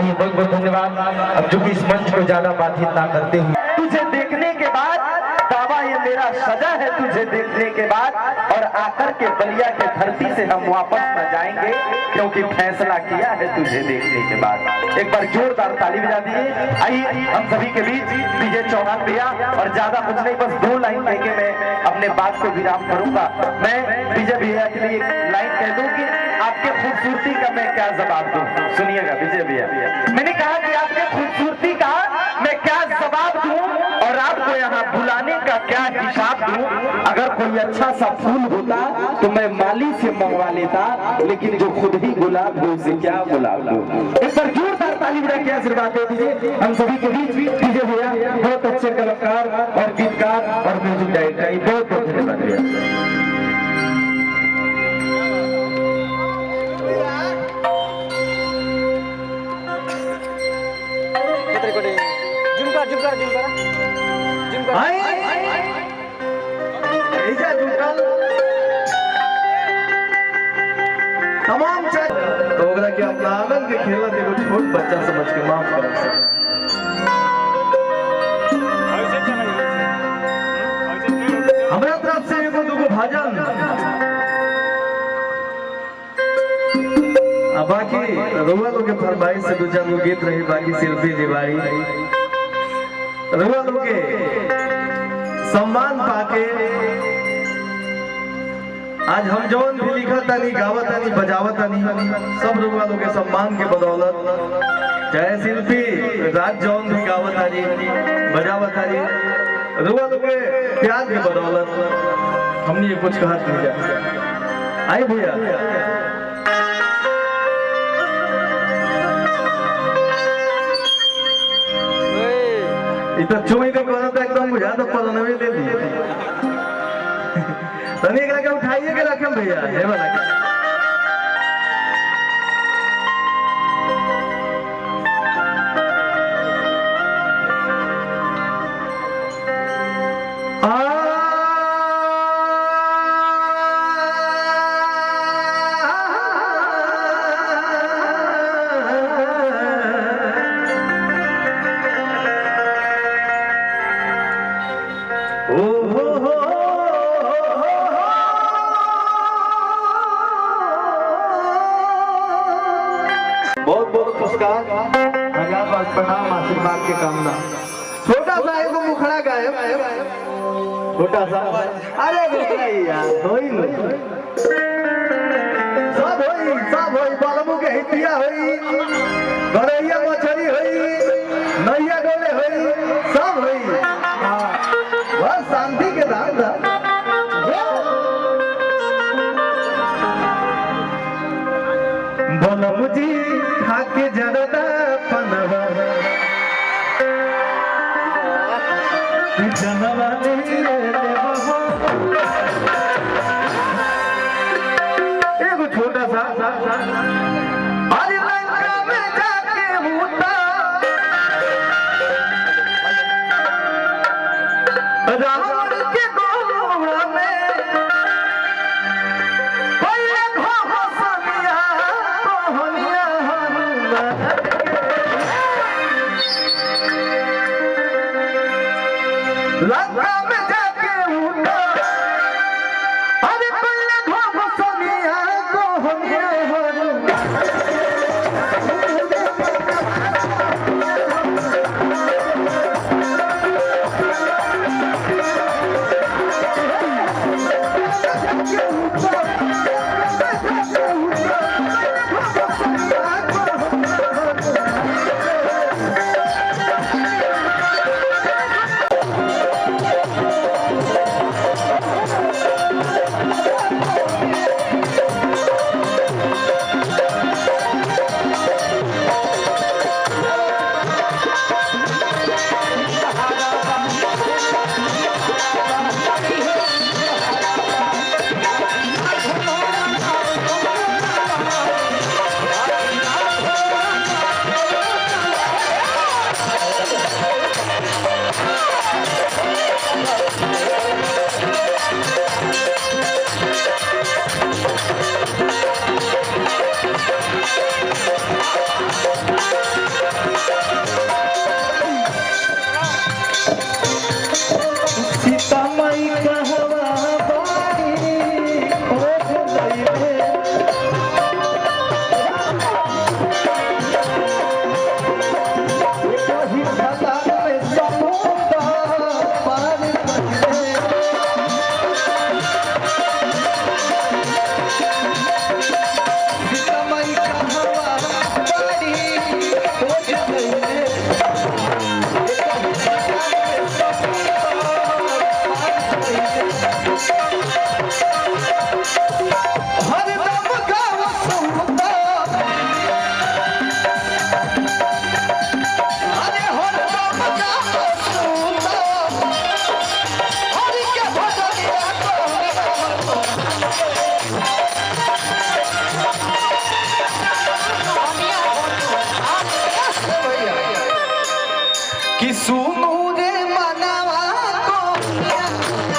आइए बहुत बहुत धन्यवाद। अब जो कि इस मंच को ज्यादा बातचीत ना करते हुए, तुझे देखने के बाद दावा ये मेरा सजा है, तुझे देखने के बाद और आकर के बलिया के धरती से हम वापस न जाएंगे, क्योंकि फैसला किया है तुझे देखने के बाद। एक बार जोरदार ताली बजा दीजिए। आइए हम सभी के बीच विजय चौहान भैया, और ज्यादा कुछ नहीं, बस 2 लाइन कह के मैं अपने बात को विराम करूंगा। मैं विजय भैया के लिए एक लाइन कह दूं कि आपके खूबसूरती का मैं क्या जवाब दूं। सुनिएगा विजय भैया, मैंने कहा कि आपके खूबसूरती का मैं क्या जवाब दूं और आपको यहाँ बुलाने का क्या हिसाब दूं। अगर कोई अच्छा सा फूल होता तो मैं माली से मंगवा लेता, लेकिन जो खुद ही गुलाब है उसे क्या गुलाब दूं। एक बार जोरदार ताली बजा के आशीर्वाद दे दीजिए हम सभी के बीच। विजय भैया बहुत अच्छे कलाकार और गीतकार और म्यूजिक डायरेक्टर, बहुत बहुत धन्यवाद भैया। तमाम तो ओकरा के अपना आंगन के खेला देखो, छोट बच्चा समझ के माफ कर हमारा तरफ से एगो दूगो भजन। अब बाकी रउआ लोग के फरमाइश से 2-4 गो गीत रही, बाकी शिल्पी जी बारी रउआ लोग के सम्मान पाके आज हम जौन भी लिखत तानी, गावत तानी, बजावत तानी, सब रउआ लोग के सम्मान के बदौलत, चाहे शिल्पी राज जौन भी गावत तानी, बजावत तानी, रउआ लोग के प्यार के बदौलत हमने ये कुछ कहा नहीं। आई भैया इतना चुमी तो कहना था एकदम बुझा तो पलनवे ले ली तनी एकरा के उठाइए के रखम भैया हे वाला के। बहुत बहुत पुरस्कार, हजार बार प्रणाम, आशीर्वाद के कामना। छोटा सा एक मुखड़ा गायब, छोटा सा, अरे सब होई बालमू के हितिया होई, गरैया मछली होई, नैया डोले होई, सब होई। बस शांति के दाम दा बोलमू जी खाके जरदा पनवा जनवा एगो छोटा सा अरे लंका में जाके होता रावण के गोरा में लंका में जाके उठा अरे पल्ले धो सोनिया को होनिया कि सुनो रे मनवा को